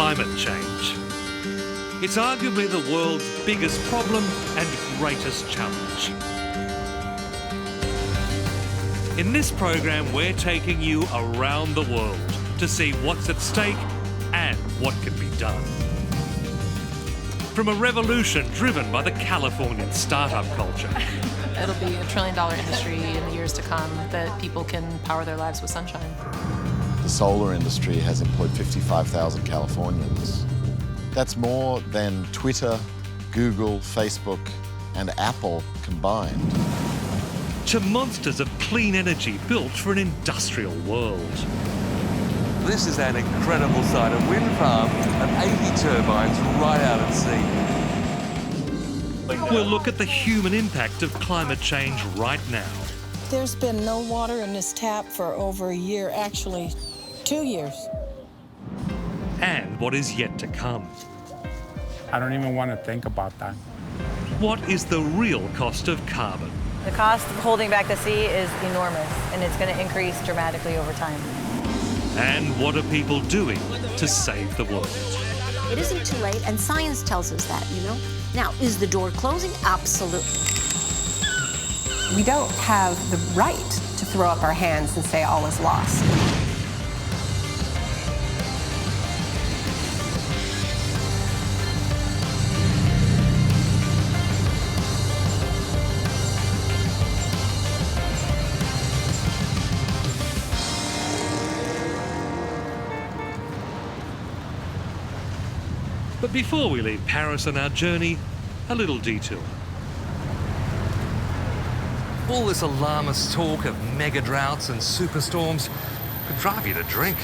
climate change. It's arguably the world's biggest problem and greatest challenge. In this program, we're taking you around the world to see what's at stake and what can be done. From a revolution driven by the Californian startup culture. It'll be $1 trillion industry in the years to come that people can power their lives with sunshine. The solar industry has employed 55,000 Californians. That's more than Twitter, Google, Facebook, and Apple combined. To monsters of clean energy built for an industrial world. This is an incredible sight, a wind farm of 80 turbines right out at sea. We'll look at the human impact of climate change right now. There's been no water in this tap for over a year, actually 2 years. And what is yet to come. I don't even want to think about that. What is the real cost of carbon? The cost of holding back the sea is enormous, and it's going to increase dramatically over time. And what are people doing to save the world? It isn't too late, and science tells us that, you know. Now, is the door closing? Absolutely. We don't have the right to throw up our hands and say all is lost. But before we leave Paris on our journey, a little detour. All this alarmist talk of mega droughts and superstorms could drive you to drink.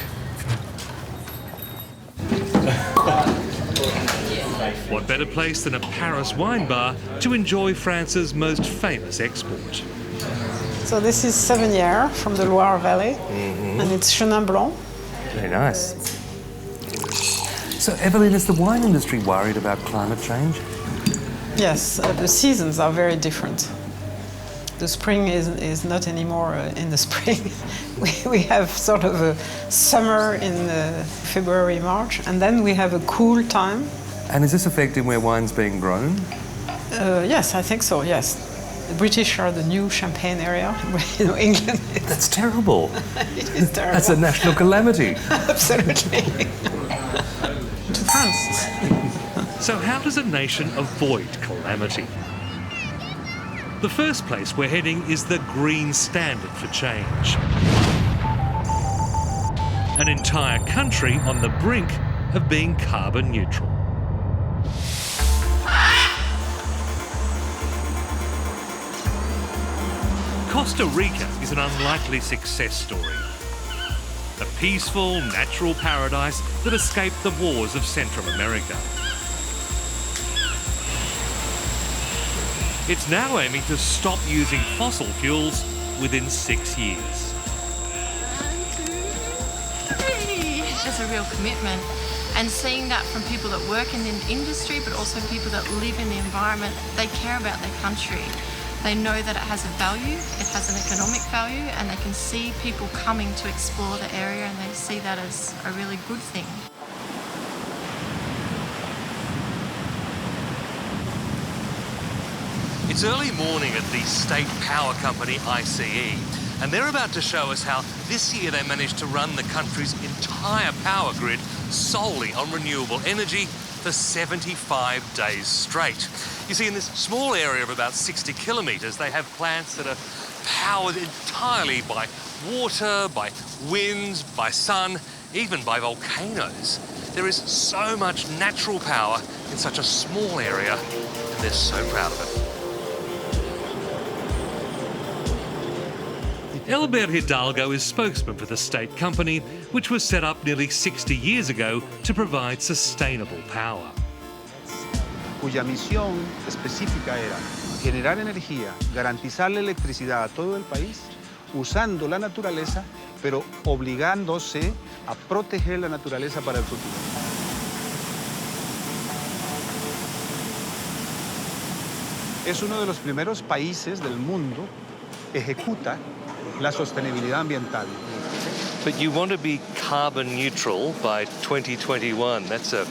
What better place than a Paris wine bar to enjoy France's most famous export? So this is Savennières from the Loire Valley, and it's Chenin Blanc. Very nice. So, Evelyn, is the wine industry worried about climate change? Yes, the seasons are very different. The spring is not anymore in the spring. we have sort of a summer in February, March, and then we have a cool time. And is this affecting where wine's being grown? Yes, I think so, yes. The British are the new Champagne area. You know, England is... That's terrible. It is terrible. That's a national calamity. Absolutely. To France. So how does a nation avoid calamity? The first place we're heading is the green standard for change. An entire country on the brink of being carbon neutral. Costa Rica is an unlikely success story. A peaceful, natural paradise that escaped the wars of Central America. It's now aiming to stop using fossil fuels within 6 years. There's a real commitment, and seeing that from people that work in the industry, but also people that live in the environment, they care about their country. They know that it has a value, it has an economic value, and they can see people coming to explore the area, and they see that as a really good thing. It's early morning at the state power company ICE, and they're about to show us how this year they managed to run the country's entire power grid solely on renewable energy for 75 days straight. You see, in this small area of about 60 kilometres, they have plants that are powered entirely by water, by winds, by sun, even by volcanoes. There is so much natural power in such a small area, and they're so proud of it. Elbert Hidalgo is spokesman for the state company, which was set up nearly 60 years ago to provide sustainable power. Cuya misión específica era generar energía, garantizar la electricidad a todo el país, usando la naturaleza, pero obligándose a proteger la naturaleza para el futuro. Es uno de los primeros países del mundo que ejecuta la sostenibilidad ambiental. But you want to be carbon neutral by 2021. That's a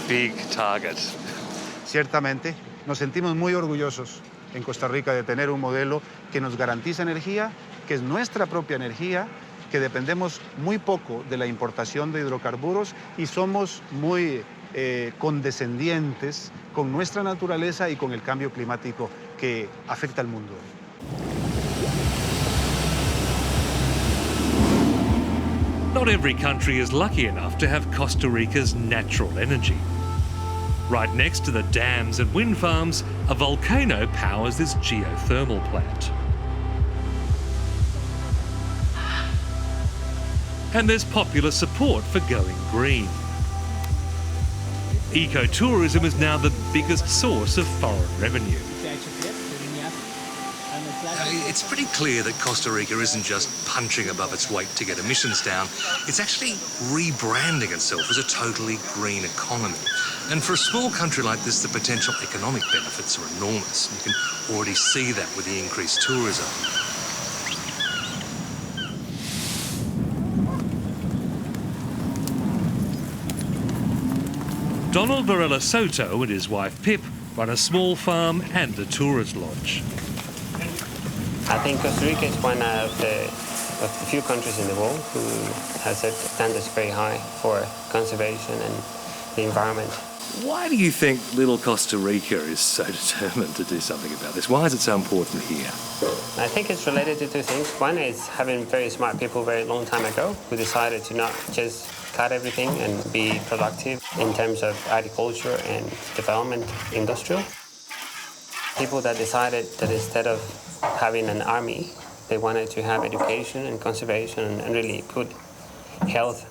big target. Ciertamente, nos sentimos muy orgullosos en Costa Rica de tener un modelo que nos garantiza energía, que es nuestra propia energía, que dependemos muy poco de la importación de hidrocarburos y somos muy condescendientes con nuestra naturaleza y con el cambio climático que afecta al mundo. Not every country is lucky enough to have Costa Rica's natural energy. Right next to the dams and wind farms, a volcano powers this geothermal plant. And there's popular support for going green. Ecotourism is now the biggest source of foreign revenue. It's pretty clear that Costa Rica isn't just punching above its weight to get emissions down, it's actually rebranding itself as a totally green economy. And for a small country like this, the potential economic benefits are enormous. You can already see that with the increased tourism. Donald Varela Soto and his wife Pip run a small farm and a tourist lodge. I think Costa Rica is one of the few countries in the world who has set standards very high for conservation and the environment. Why do you think little Costa Rica is so determined to do something about this? Why is it so important here? I think it's related to two things. One is having very smart people a very long time ago who decided to not just cut everything and be productive in terms of agriculture and development industrial. People that decided that instead of having an army, they wanted to have education and conservation and really good health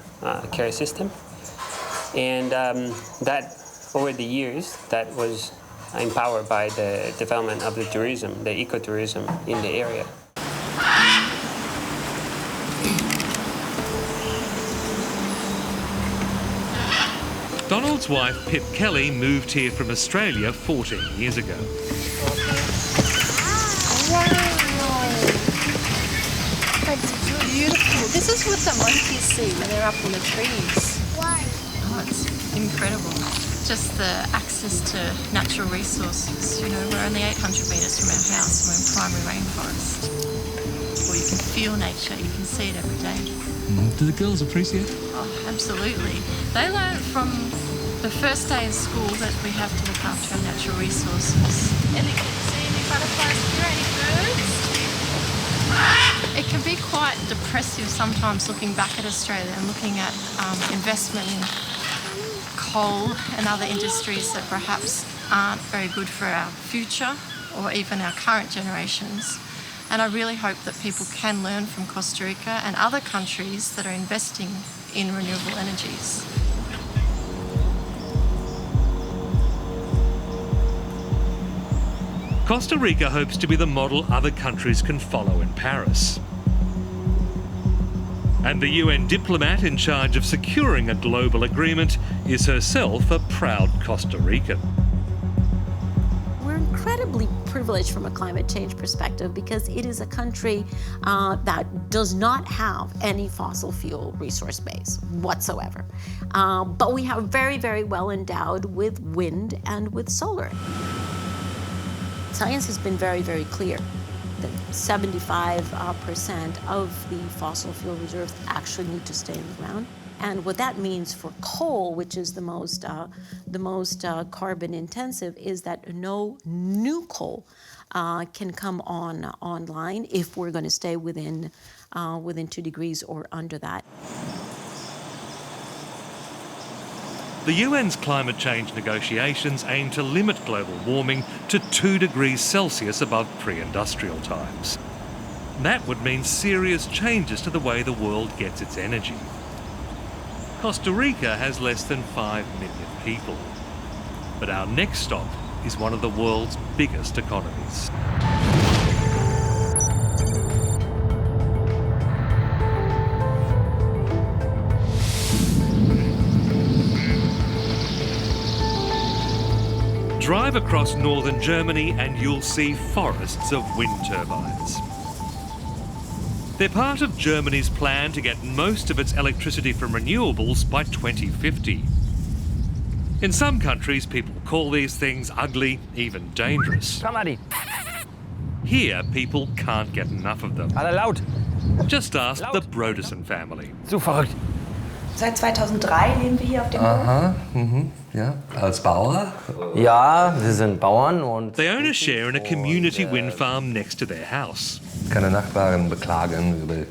care system. And that over the years, that was empowered by the development of the tourism, the ecotourism in the area. Donald's wife, Pip Kelly, moved here from Australia 14 years ago. Wow! That's beautiful. This is what the monkeys see when they're up in the trees. Why? Oh, it's incredible. Just the access to natural resources. You know, we're only 800 metres from our house. We're in primary rainforest. Or you can feel nature. You can see it every day. Do the girls appreciate it? Oh, absolutely. They learn from the first day of school that we have to look after our natural resources. And you can see any butterflies here, any birds. It can be quite depressive sometimes looking back at Australia and looking at investment in coal and other industries that perhaps aren't very good for our future or even our current generations. And I really hope that people can learn from Costa Rica and other countries that are investing in renewable energies. Costa Rica hopes to be the model other countries can follow in Paris. And the UN diplomat in charge of securing a global agreement is herself a proud Costa Rican. We're incredibly privileged from a climate change perspective because it is a country that does not have any fossil fuel resource base whatsoever. But we are very, very well endowed with wind and with solar. Science has been very, very clear that 75% of the fossil fuel reserves actually need to stay in the ground. And what that means for coal, which is the most carbon intensive, is that no new coal can come online if we're going to stay within 2 degrees or under that. The UN's climate change negotiations aim to limit global warming to 2 degrees Celsius above pre-industrial times. That would mean serious changes to the way the world gets its energy. Costa Rica has less than 5 million people. But our next stop is one of the world's biggest economies. Drive across northern Germany and you'll see forests of wind turbines. They're part of Germany's plan to get most of its electricity from renewables by 2050. In some countries, people call these things ugly, even dangerous. Here, people can't get enough of them. Just ask the Brodersen family. Zu verrückt. Seit 2003 leben wir hier auf dem Hof. Ja, als Bauer? Ja, wir sind Bauern und... They own a share in a community wind farm next to their house. Keine Nachbarn beklagen über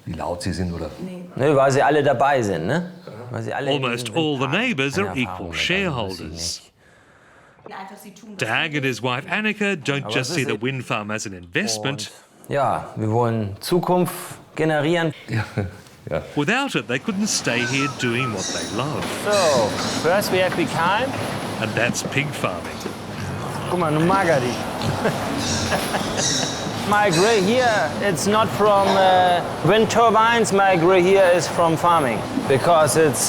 wie laut sie sind oder... Nee, weil sie alle dabei sind, ne? Weil sie alle Almost all the neighbours are equal shareholders. Dag and his wife Annika don't just see the wind farm as an investment. Ja, wir wollen Zukunft generieren. Ja. Without it, they couldn't stay here doing what they love. So, first we have pecan. And that's pig farming. Guck mal, nun mag er die. My grey here, it's not from wind turbines. My grey here is from farming because it's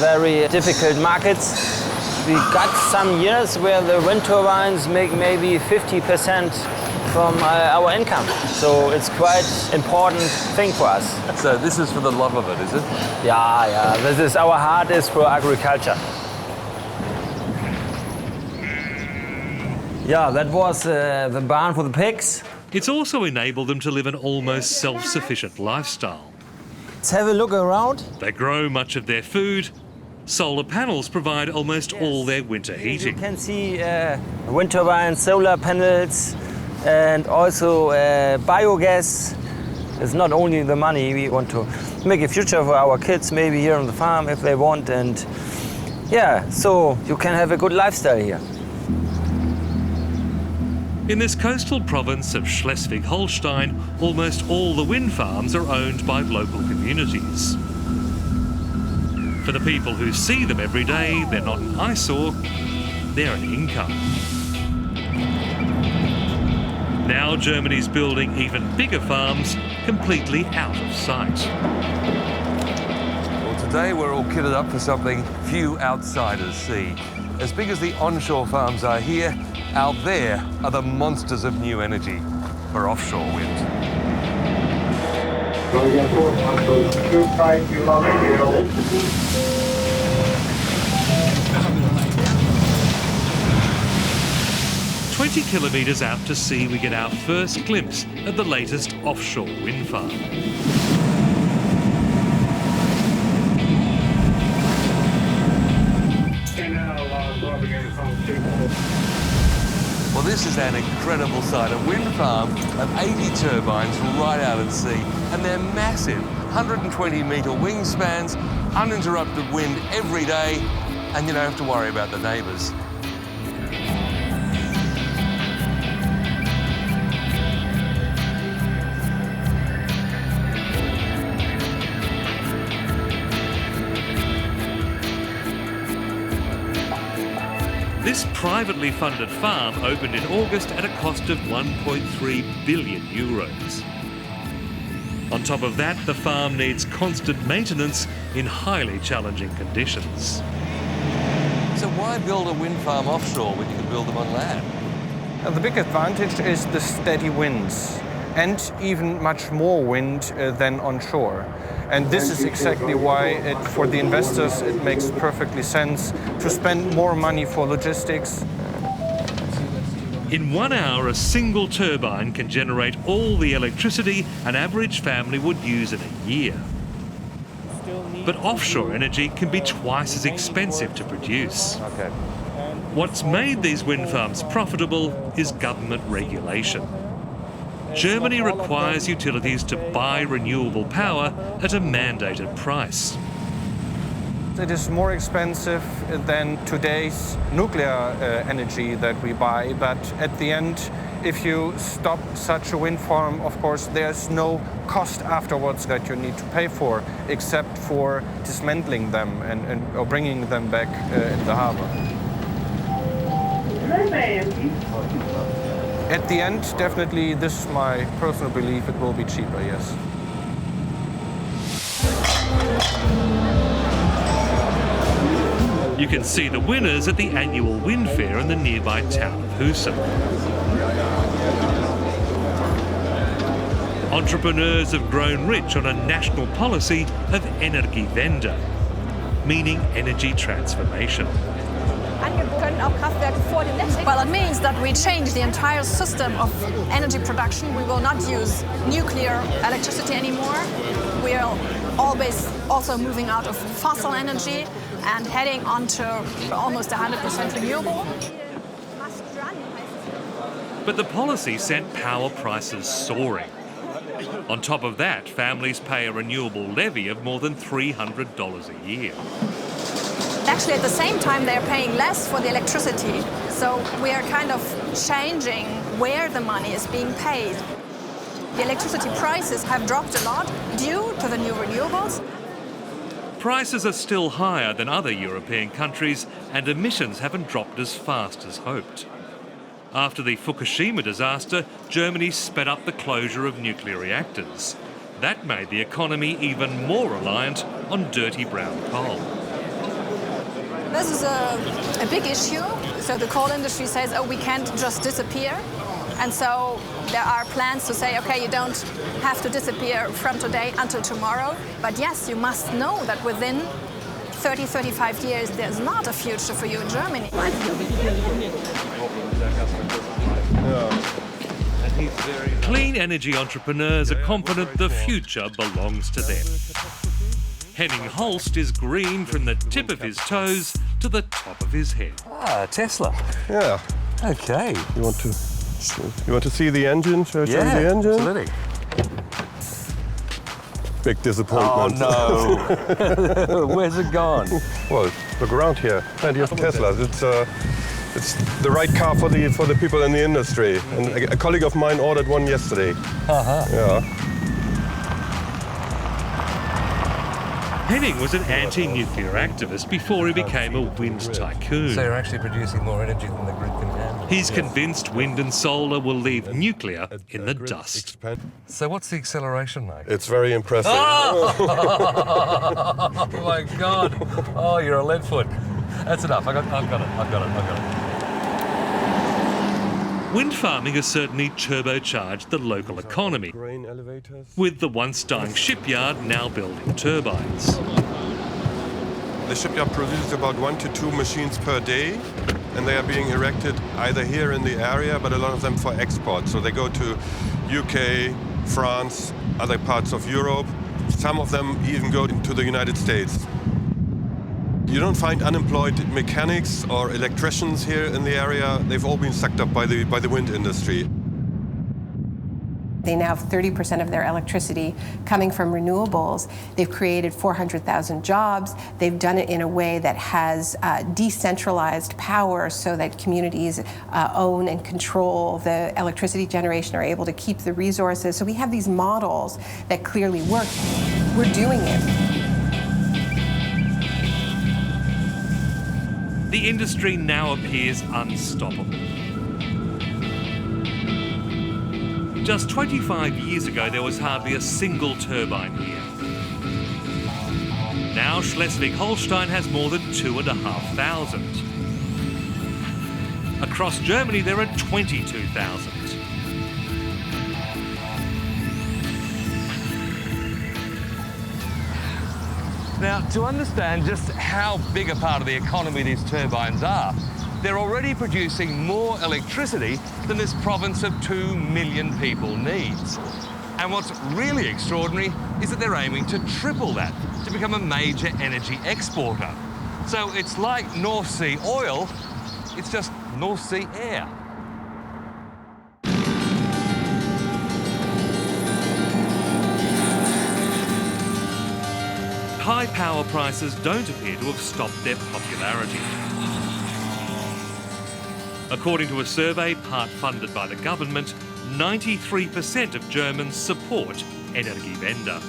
very difficult markets. We got some years where the wind turbines make maybe 50% from our income. So it's quite important thing for us. So this is for the love of it, is it? Yeah. This is our heart is for agriculture. Yeah, that was the barn for the pigs. It's also enabled them to live an almost self-sufficient lifestyle. Let's have a look around. They grow much of their food. Solar panels provide almost all their winter heating. You can see wind turbines, solar panels, and also biogas. It's not only the money. We want to make a future for our kids, maybe here on the farm if they want, and yeah, so you can have a good lifestyle here. In this coastal province of Schleswig-Holstein, almost all the wind farms are owned by local communities. For the people who see them every day, they're not an eyesore, they're an income. Now Germany's building even bigger farms completely out of sight. Well, today we're all kitted up for something few outsiders see. As big as the onshore farms are here, out there are the monsters of new energy for offshore wind. 20 kilometres out to sea, we get our first glimpse of the latest offshore wind farm. Well, this is an incredible sight. A wind farm of 80 turbines right out at sea, and they're massive. 120-metre wingspans, uninterrupted wind every day, and you don't have to worry about the neighbours. This privately funded farm opened in August at a cost of 1.3 billion euros. On top of that, the farm needs constant maintenance in highly challenging conditions. So why build a wind farm offshore when you can build them on land? The big advantage is the steady winds and even much more wind than onshore. And this is exactly why, for the investors, it makes perfectly sense to spend more money for logistics. In 1 hour, a single turbine can generate all the electricity an average family would use in a year. But offshore energy can be twice as expensive to produce. What's made these wind farms profitable is government regulation. Germany requires utilities to buy renewable power at a mandated price. It is more expensive than today's nuclear energy that we buy, but at the end, if you stop such a wind farm, of course, there's no cost afterwards that you need to pay for, except for dismantling them or bringing them back in the harbor. At the end, definitely, this is my personal belief, it will be cheaper, yes. You can see the winners at the annual wind fair in the nearby town of Husum. Entrepreneurs have grown rich on a national policy of Energiewende, meaning energy transformation. Well, it means that we change the entire system of energy production. We will not use nuclear electricity anymore. We are always also moving out of fossil energy and heading onto almost 100% renewable. But the policy sent power prices soaring. On top of that, families pay a renewable levy of more than $300 a year. Actually, at the same time, they're paying less for the electricity. So we are kind of changing where the money is being paid. The electricity prices have dropped a lot due to the new renewables. Prices are still higher than other European countries, and emissions haven't dropped as fast as hoped. After the Fukushima disaster, Germany sped up the closure of nuclear reactors. That made the economy even more reliant on dirty brown coal. This is a big issue. So the coal industry says, oh, we can't just disappear. And so there are plans to say, okay, you don't have to disappear from today until tomorrow. But yes, you must know that within 30, 35 years, there's not a future for you in Germany. Clean energy entrepreneurs are confident the future belongs to them. Henning Holst is green from the tip of his toes to the top of his head. Ah, Tesla. Yeah. Okay. You want to see the engine? Shall I show you the engine? Absolutely. Big disappointment. Oh no! Where's it gone? Well, look around here. Plenty of Teslas. It's the right car for the people in the industry. And a colleague of mine ordered one yesterday. Yeah. Henning was an anti-nuclear activist before he became a wind tycoon. So you're actually producing more energy than the grid can handle. He's convinced wind and solar will leave nuclear in the dust. So what's the acceleration like? It's very impressive. Oh! Oh my God! Oh, you're a lead foot. That's enough. I've got it. Wind farming has certainly turbocharged the local economy, with the once dying shipyard now building turbines. The shipyard produces about 1 to 2 machines per day, and they are being erected either here in the area, but a lot of them for export. So they go to UK, France, other parts of Europe. Some of them even go into the United States. You don't find unemployed mechanics or electricians here in the area. They've all been sucked up by the wind industry. They now have 30% of their electricity coming from renewables. They've created 400,000 jobs. They've done it in a way that has decentralized power so that communities own and control the electricity generation, are able to keep the resources. So we have these models that clearly work. We're doing it. The industry now appears unstoppable. Just 25 years ago, there was hardly a single turbine here. Now Schleswig-Holstein has more than 2,500. Across Germany, there are 22,000. Now, to understand just how big a part of the economy these turbines are, they're already producing more electricity than this province of 2 million people needs. And what's really extraordinary is that they're aiming to triple that, to become a major energy exporter. So it's like North Sea oil, it's just North Sea air. High power prices don't appear to have stopped their popularity. According to a survey part funded by the government, 93% of Germans support Energiewende.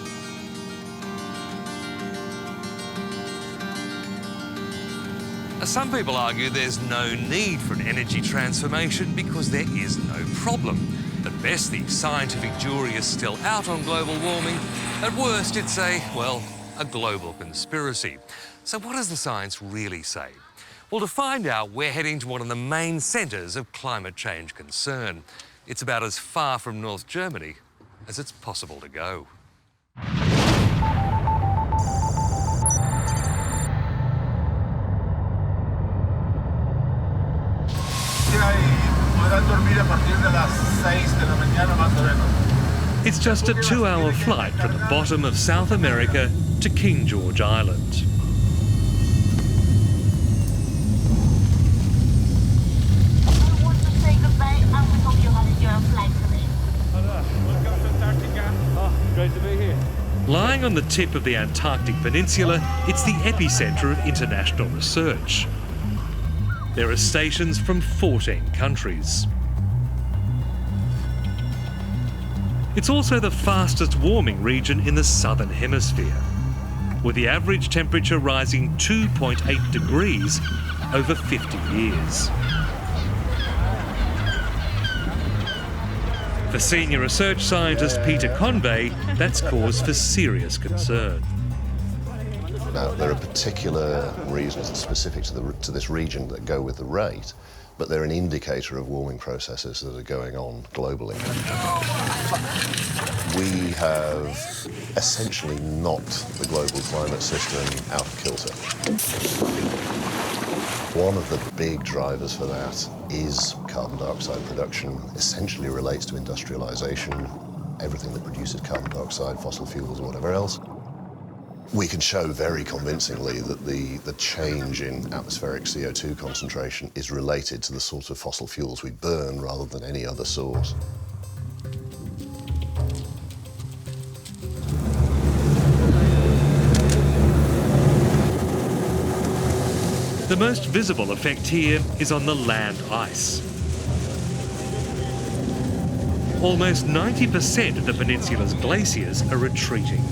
Some people argue there's no need for an energy transformation because there is no problem. At best, the scientific jury is still out on global warming. At worst, it's a global conspiracy. So what does the science really say? Well, to find out, we're heading to one of the main centres of climate change concern. It's about as far from North Germany as it's possible to go. It's just a 2-hour flight from the bottom of South America to King George Island. Great to be here. Lying on the tip of the Antarctic Peninsula, it's the epicentre of international research. There are stations from 14 countries. It's also the fastest warming region in the southern hemisphere, with the average temperature rising 2.8 degrees over 50 years. For senior research scientist Peter Convey, that's cause for serious concern. Now, there are particular reasons specific to this region that go with the rate, but they're an indicator of warming processes that are going on globally. We have essentially knocked the global climate system out of kilter. One of the big drivers for that is carbon dioxide production. Essentially relates to industrialization, everything that produces carbon dioxide, fossil fuels, or whatever else. We can show very convincingly that the change in atmospheric CO2 concentration is related to the sort of fossil fuels we burn rather than any other source. The most visible effect here is on the land ice. Almost 90% of the peninsula's glaciers are retreating.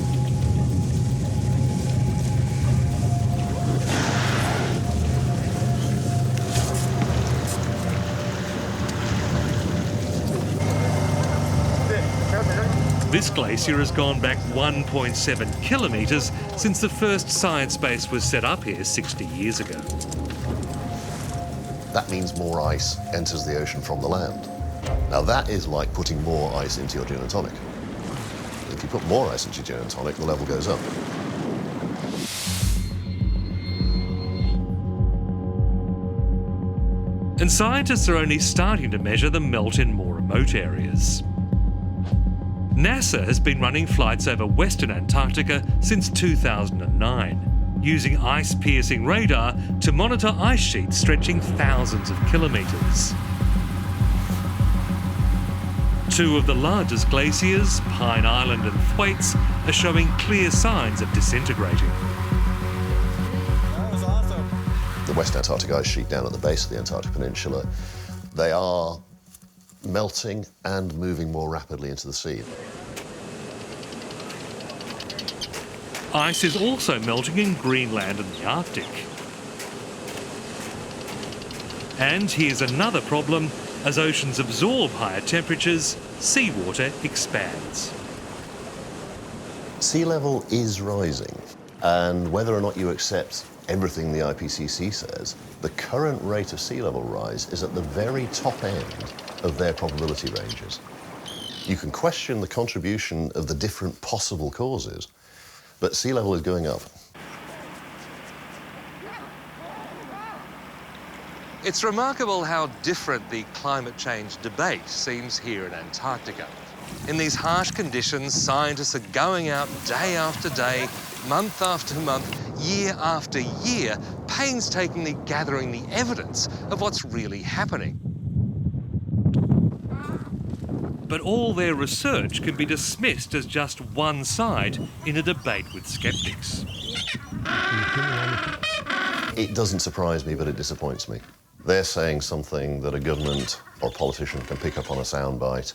This glacier has gone back 1.7 kilometres since the first science base was set up here 60 years ago. That means more ice enters the ocean from the land. Now that is like putting more ice into your gin and tonic. If you put more ice into your gin and tonic, the level goes up. And scientists are only starting to measure the melt in more remote areas. NASA has been running flights over Western Antarctica since 2009, using ice-piercing radar to monitor ice sheets stretching thousands of kilometres. Two of the largest glaciers, Pine Island and Thwaites, are showing clear signs of disintegrating. That was awesome. The West Antarctic ice sheet down at the base of the Antarctic Peninsula, they are melting and moving more rapidly into the sea. Ice is also melting in Greenland and the Arctic. And here's another problem. As oceans absorb higher temperatures, seawater expands. Sea level is rising, and whether or not you accept everything the IPCC says, the current rate of sea level rise is at the very top end of their probability ranges. You can question the contribution of the different possible causes, but sea level is going up. It's remarkable how different the climate change debate seems here in Antarctica. In these harsh conditions, scientists are going out day after day, month after month, year after year, painstakingly gathering the evidence of what's really happening. But all their research can be dismissed as just one side in a debate with skeptics. It doesn't surprise me, but it disappoints me. They're saying something that a government or politician can pick up on a soundbite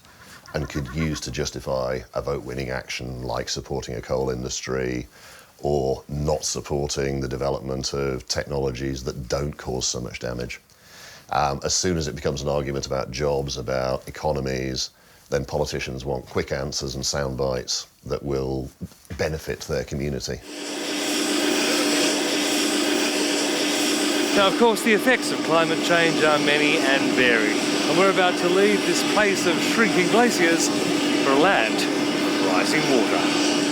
and could use to justify a vote-winning action like supporting a coal industry or not supporting the development of technologies that don't cause so much damage. As soon as it becomes an argument about jobs, about economies, then politicians want quick answers and sound bites that will benefit their community. Now, of course, the effects of climate change are many and varied, and we're about to leave this place of shrinking glaciers for land rising water.